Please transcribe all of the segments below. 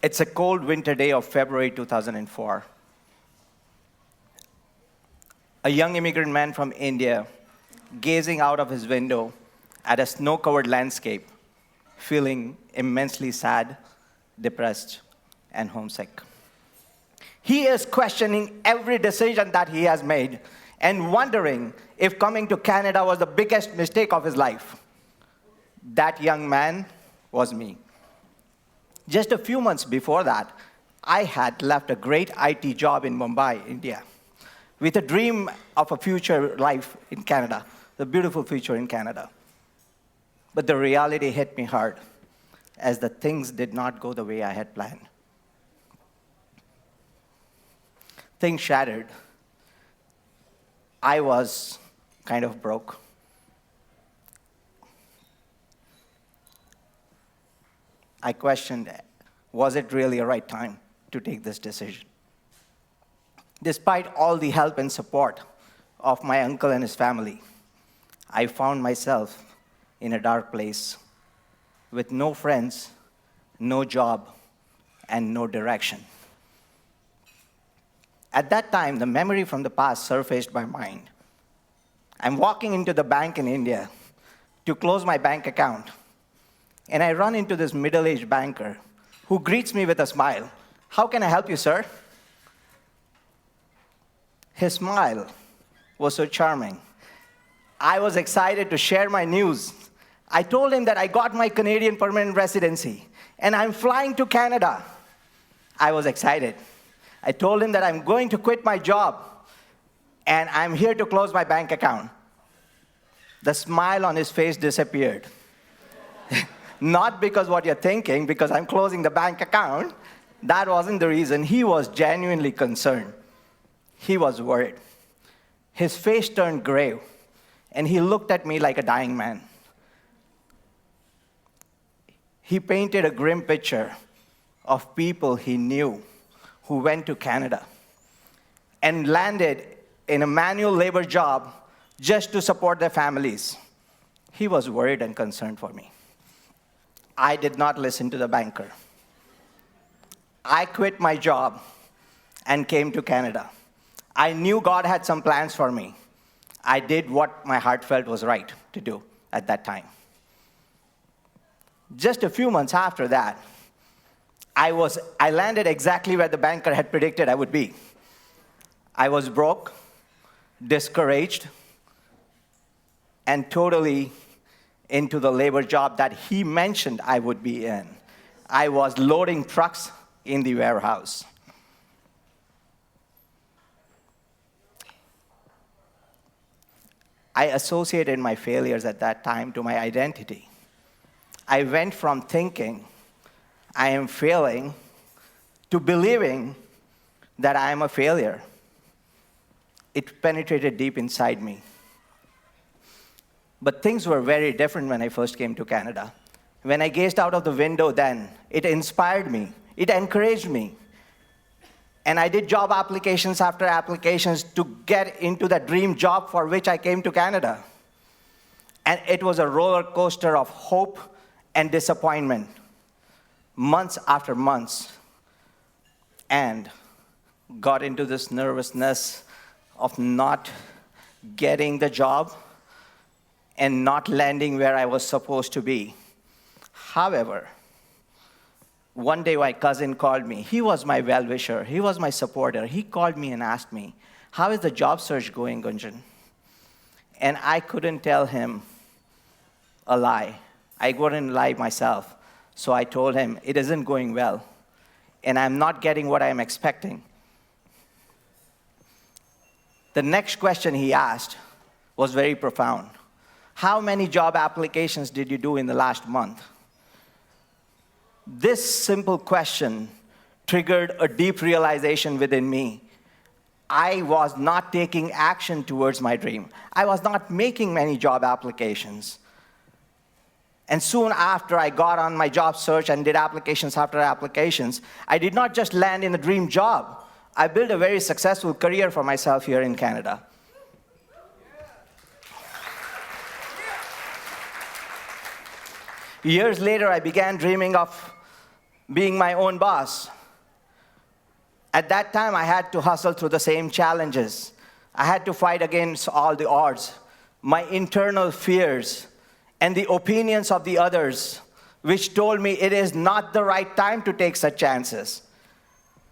It's a cold winter day of February 2004. A young immigrant man from India gazing out of his window at a snow-covered landscape, feeling immensely sad, depressed, and homesick. He is questioning every decision that he has made and wondering if coming to Canada was the biggest mistake of his life. That young man was me. Just a few months before that, I had left a great IT job in Mumbai, India, with a dream of a future life in Canada, the beautiful future in Canada. But the reality hit me hard, as the things did not go the way I had planned. Things shattered. I was kind of broke. I questioned, was it really a right time to take this decision? Despite all the help and support of my uncle and his family, I found myself in a dark place with no friends, no job, and no direction. At that time, the memory from the past surfaced my mind. I'm walking into the bank in India to close my bank account, and I run into this middle-aged banker who greets me with a smile. "How can I help you, sir?" His smile was so charming. I was excited to share my news. I told him that I got my Canadian permanent residency, and I'm flying to Canada. I was excited. I told him that I'm going to quit my job, and I'm here to close my bank account. The smile on his face disappeared. Not because what you're thinking, because I'm closing the bank account. That wasn't the reason. He was genuinely concerned. He was worried. His face turned grave, and he looked at me like a dying man. He painted a grim picture of people he knew who went to Canada and landed in a manual labor job just to support their families. He was worried and concerned for me. I did not listen to the banker. I quit my job and came to Canada. I knew God had some plans for me. I did what my heart felt was right to do at that time. Just a few months after that, I landed exactly where the banker had predicted I would be. I was broke, discouraged, and totally into the labor job that he mentioned I would be in. I was loading trucks in the warehouse. I associated my failures at that time to my identity. I went from thinking I am failing to believing that I am a failure. It penetrated deep inside me. But things were very different when I first came to Canada. When I gazed out of the window then, it inspired me. It encouraged me. And I did job applications after applications to get into that dream job for which I came to Canada. And it was a roller coaster of hope and disappointment, months after months. And got into this nervousness of not getting the job and not landing where I was supposed to be. However, one day my cousin called me. He was my well-wisher. He was my supporter. He called me and asked me, "How is the job search going, Gunjan?" And I couldn't tell him a lie. I wouldn't lie myself. So I told him, it isn't going well, and I'm not getting what I'm expecting. The next question he asked was very profound. How many job applications did you do in the last month? This simple question triggered a deep realization within me. I was not taking action towards my dream. I was not making many job applications. And soon after I got on my job search and did applications after applications, I did not just land in a dream job. I built a very successful career for myself here in Canada. Years later, I began dreaming of being my own boss. At that time, I had to hustle through the same challenges. I had to fight against all the odds, my internal fears, and the opinions of the others, which told me it is not the right time to take such chances.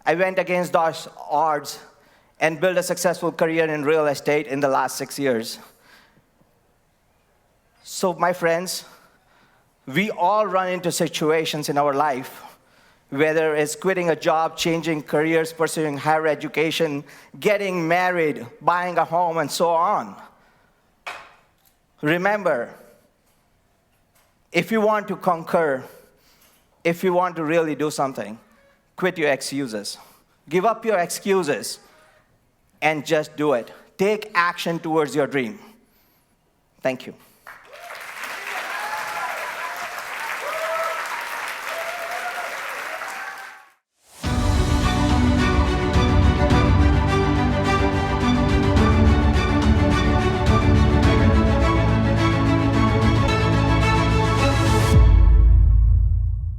I went against those odds and built a successful career in real estate in the last 6 years. So, my friends, we all run into situations in our life, whether it's quitting a job, changing careers, pursuing higher education, getting married, buying a home, and so on. Remember, if you want to conquer, if you want to really do something, quit your excuses. Give up your excuses and just do it. Take action towards your dream. Thank you.